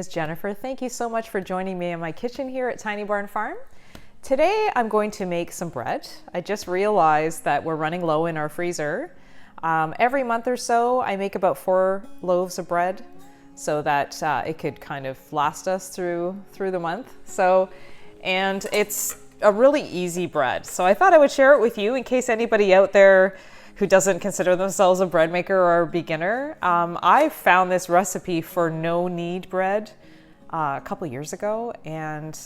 is Jennifer. Thank you so much for joining me in my kitchen here at Tiny Barn Farm. Today I'm going to make some bread. I just realized that we're running low in our freezer. Every month or so I make about 4 loaves of bread so that it could kind of last us through the month. And it's a really easy bread. So I thought I would share it with you in case anybody out there who doesn't consider themselves a bread maker or a beginner. I found this recipe for no-knead bread a couple years ago, and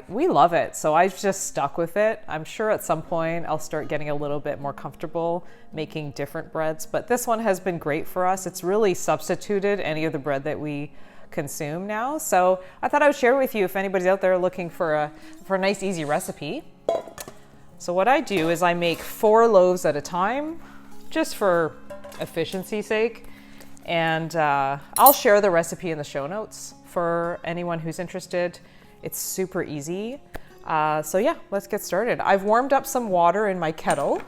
we love it. So I've just stuck with it. I'm sure at some point I'll start getting a little bit more comfortable making different breads, but this one has been great for us. It's really substituted any of the bread that we consume now. So I thought I would share it with you if anybody's out there looking for a nice easy recipe. So what I do is I make 4 loaves at a time, just for efficiency's sake. And I'll share the recipe in the show notes for anyone who's interested. It's super easy. So yeah, let's get started. I've warmed up some water in my kettle.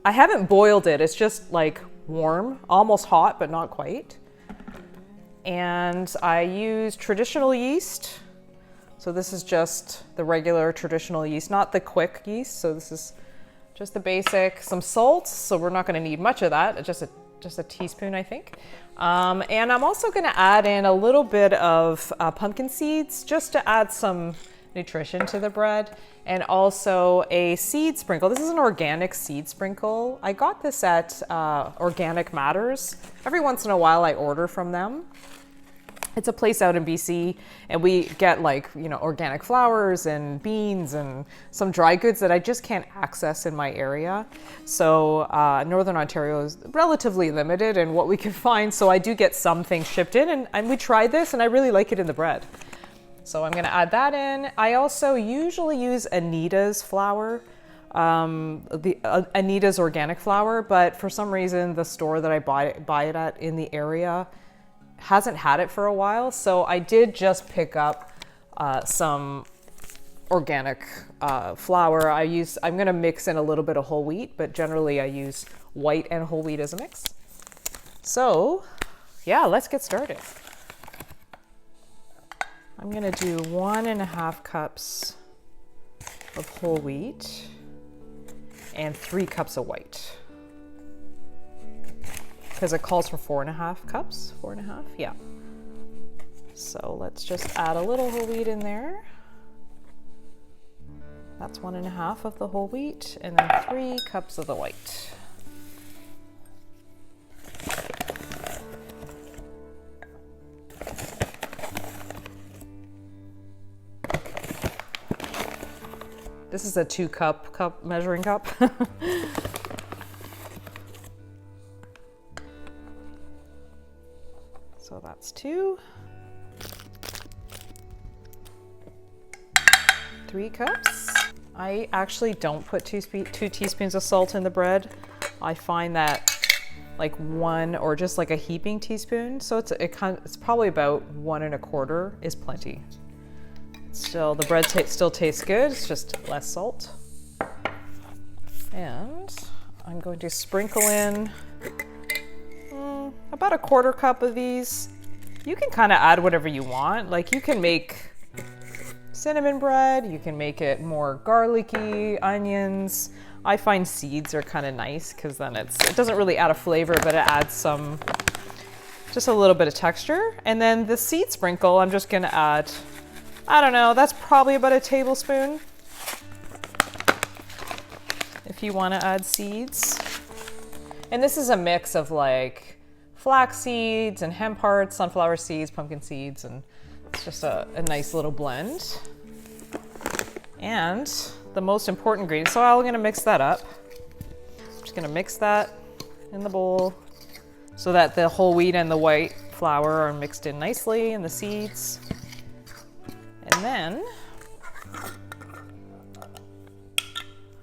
I haven't boiled it. It's just like warm, almost hot, but not quite. And I use traditional yeast. So this is just the regular traditional yeast, not the quick yeast. So this is just the basic, some salt. So we're not going to need much of that, just a teaspoon, I think. And I'm also going to add in a little bit of pumpkin seeds just to add some nutrition to the bread, and also a seed sprinkle. This is an organic seed sprinkle. I got this at Organic Matters. Every once in a while I order from them. It's a place out in BC, and we get organic flowers and beans and some dry goods that I just can't access in my area. So Northern Ontario is relatively limited in what we can find. So I do get some things shipped in, and we tried this and I really like it in the bread. So I'm gonna add that in. I also usually use Anita's flour, Anita's organic flour, but for some reason the store that I buy it at in the area hasn't had it for a while, so I did just pick up some organic flour. I'm gonna mix in a little bit of whole wheat, but generally I use white and whole wheat as a mix. So yeah, let's get started. I'm gonna do 1.5 cups of whole wheat and 3 cups of white. Because it calls for 4.5 cups, 4.5, yeah. So let's just add a little whole wheat in there. That's 1.5 of the whole wheat, and then 3 cups of the white. This is a 2-cup measuring cup. So that's 2. 3 cups. I actually don't put 2 teaspoons of salt in the bread. I find that like 1 or just like a heaping teaspoon. So it's probably about 1.25 is plenty. Still, the bread still tastes good. It's just less salt. And I'm going to sprinkle in about 1/4 cup of these. You can kind of add whatever you want. Like you can make cinnamon bread, you can make it more garlicky, onions. I find seeds are kind of nice because then it doesn't really add a flavor, but it adds just a little bit of texture. And then the seed sprinkle, I'm just gonna add, I don't know, that's probably about 1 tablespoon if you want to add seeds. And this is a mix of like flax seeds and hemp hearts, sunflower seeds, pumpkin seeds, and it's just a nice little blend. And the most important ingredient, so I'm gonna mix that up. I'm just gonna mix that in the bowl so that the whole wheat and the white flour are mixed in nicely, and the seeds. And then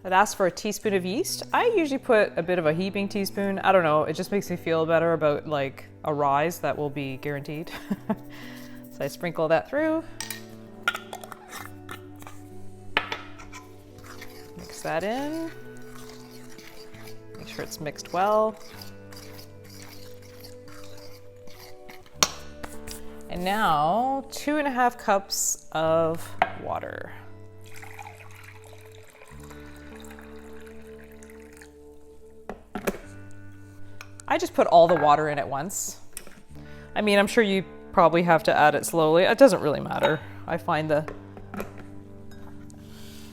it asks for a teaspoon of yeast. I usually put a bit of a heaping teaspoon. I don't know, it just makes me feel better about like a rise that will be guaranteed. So I sprinkle that through. Mix that in. Make sure it's mixed well. And And now 2.5 cups of water. I just put all the water in at once. I mean, I'm sure you probably have to add it slowly. It doesn't really matter. I find the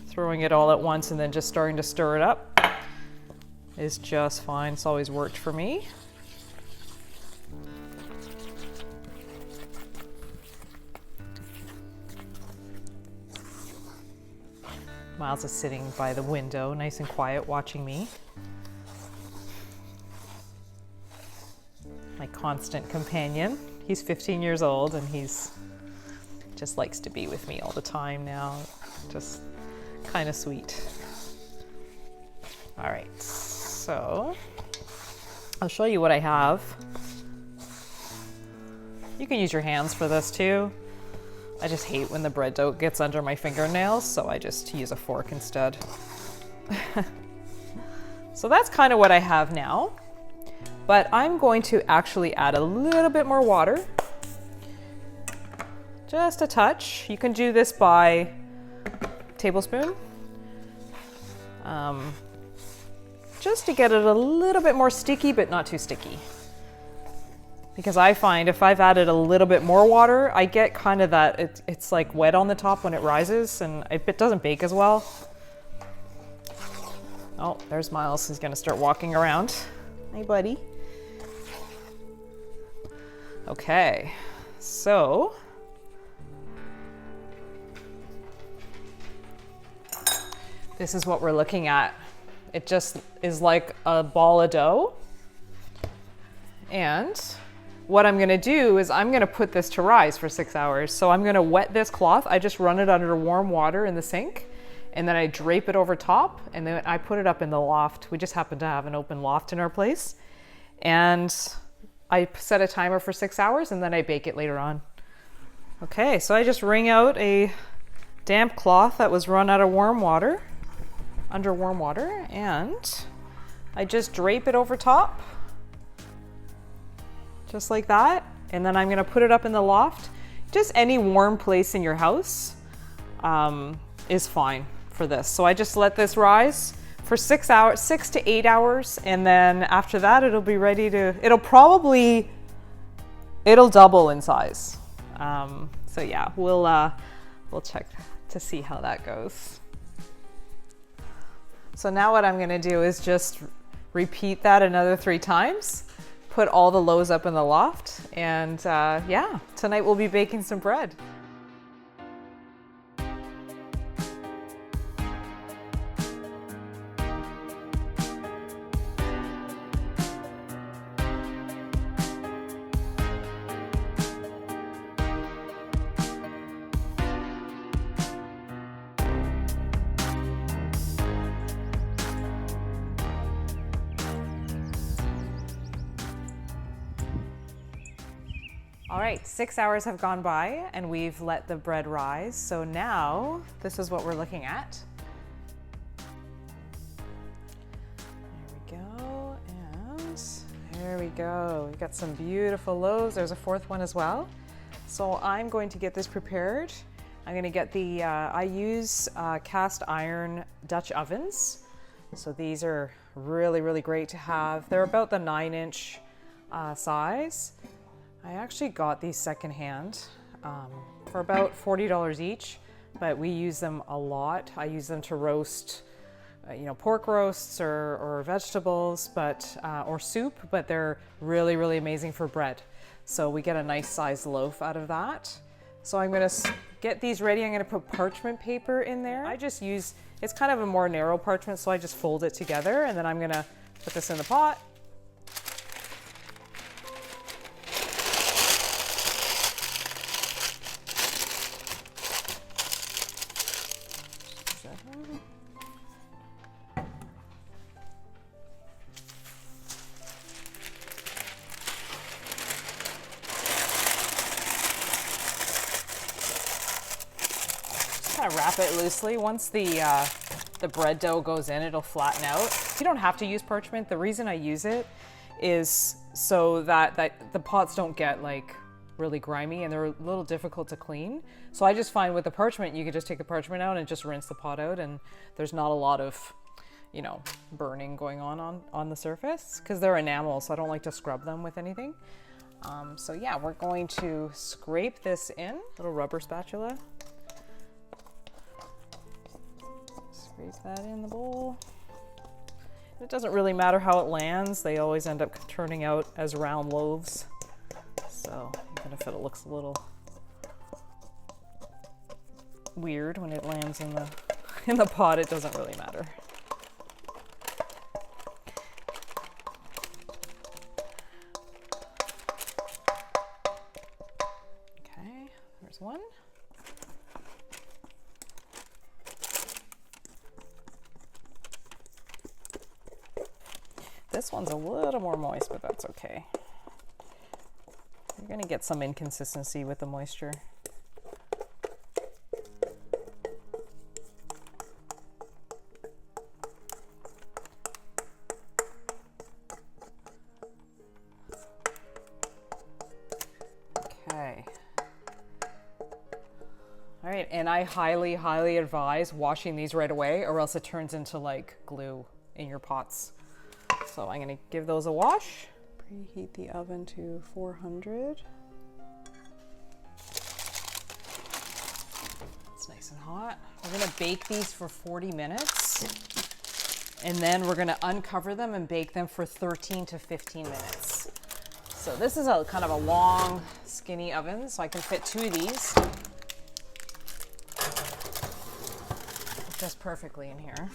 throwing it all at once and then just starting to stir it up is just fine. It's always worked for me. Miles is sitting by the window, nice and quiet, watching me. My constant companion. He's 15 years old and he's just likes to be with me all the time now. Just kind of sweet. All right, so I'll show you what I have. You can use your hands for this too. I just hate when the bread dough gets under my fingernails, so I just use a fork instead. So that's kind of what I have now, but I'm going to actually add a little bit more water. Just a touch. You can do this by tablespoon. Just to get it a little bit more sticky, but not too sticky. Because I find if I've added a little bit more water, I get kind of that, it's like wet on the top when it rises and it doesn't bake as well. Oh, there's Miles. He's gonna start walking around. Hey, buddy. Okay, so this is what we're looking at. It just is like a ball of dough. And what I'm gonna do is I'm gonna put this to rise for 6 hours. So I'm gonna wet this cloth. I just run it under warm water in the sink, and then I drape it over top, and then I put it up in the loft. We just happen to have an open loft in our place. And I set a timer for 6 hours, and then I bake it later on. Okay, so I just wring out a damp cloth that was run out of warm water, under warm water, and I just drape it over top, just like that. And then I'm gonna put it up in the loft. Just any warm place in your house is fine for this. So I just let this rise for 6 hours, 6 to 8 hours. And then after that, it'll be ready to, it'll double in size. So yeah, we'll check to see how that goes. So now what I'm gonna do is just repeat that another 3 times, put all the loaves up in the loft, and yeah, tonight we'll be baking some bread. All right, 6 hours have gone by and we've let the bread rise. So now this is what we're looking at. There we go, and there we go. We've got some beautiful loaves. There's a 4th one as well. So I'm going to get this prepared. I'm gonna get the, I use cast iron Dutch ovens. So these are really, really great to have. They're about the 9-inch size. I actually got these secondhand for about $40 each, but we use them a lot. I use them to roast, pork roasts or vegetables, but or soup. But they're really, really amazing for bread. So we get a nice sized loaf out of that. So I'm gonna get these ready. I'm gonna put parchment paper in there. I just use, it's kind of a more narrow parchment, so I just fold it together, and then I'm gonna put this in the pot. Kind of wrap it loosely. Once the bread dough goes in, it'll flatten out. You don't have to use parchment. The reason I use it is so that the pots don't get like really grimy and they're a little difficult to clean. So I just find with the parchment, you can just take the parchment out and just rinse the pot out, and there's not a lot of, you know, burning going on the surface because they're enamel, so I don't like to scrub them with anything. So yeah, we're going to scrape this in, little rubber spatula. Scrape that in the bowl. It doesn't really matter how it lands. They always end up turning out as round loaves. So even if it looks a little weird when it lands in the pot, it doesn't really matter. Okay, there's one. This one's a little more moist, but that's okay. You're going to get some inconsistency with the moisture. Okay. All right, and I highly, highly advise washing these right away, or else it turns into like glue in your pots. So I'm going to give those a wash. Preheat the oven to 400. It's nice and hot. We're going to bake these for 40 minutes. And then we're going to uncover them and bake them for 13 to 15 minutes. So this is a kind of a long, skinny oven, so I can fit 2 of these just perfectly in here.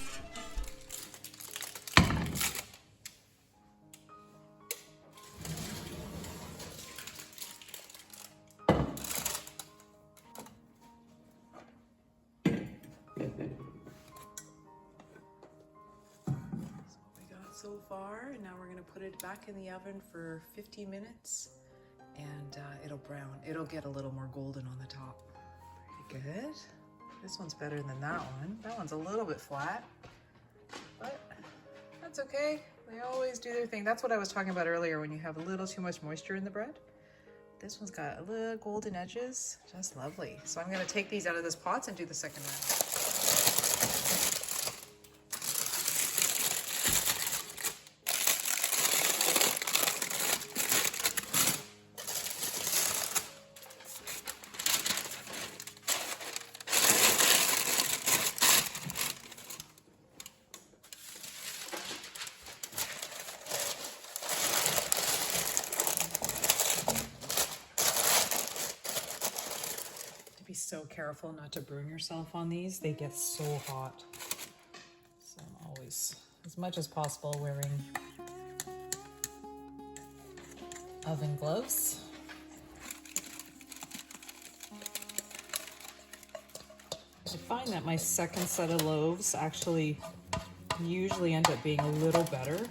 So far, and now we're going to put it back in the oven for 50 minutes and it'll brown. It'll get a little more golden on the top. Pretty good. This one's better than that one. That one's a little bit flat, but that's okay. They always do their thing. That's what I was talking about earlier when you have a little too much moisture in the bread. This one's got a little golden edges, just lovely. So I'm going to take these out of this pot and do the second round. So careful not to burn yourself on these. They get so hot. So I'm always, as much as possible, wearing oven gloves. I find that my second set of loaves actually usually end up being a little better.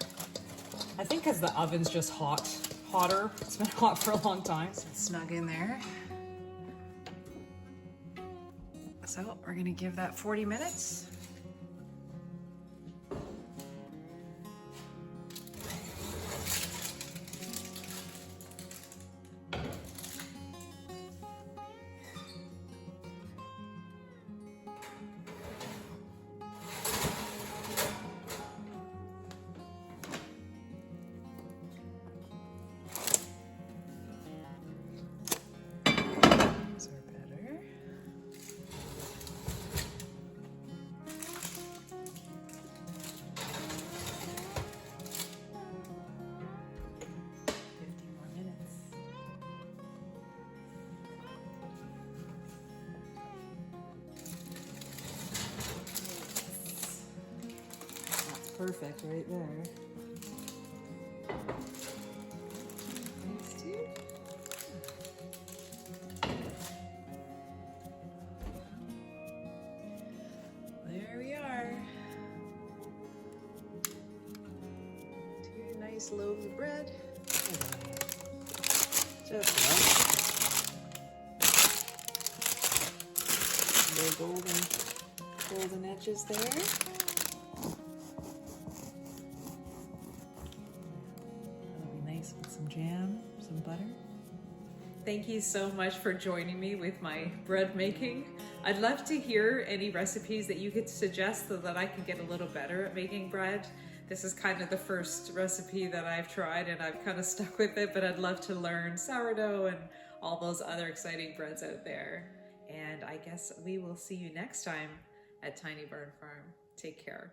I think because the oven's just hotter. It's been hot for a long time. So it's snug in there. So we're gonna give that 40 minutes. Perfect right there. There we are. 2 nice loaves of bread. Just right. The golden edges there. With some jam, some butter. Thank you so much for joining me with my bread making. I'd love to hear any recipes that you could suggest so that I can get a little better at making bread. This is kind of the first recipe that I've tried and I've kind of stuck with it, but I'd love to learn sourdough and all those other exciting breads out there. And I guess we will see you next time at Tiny Barn Farm. Take care.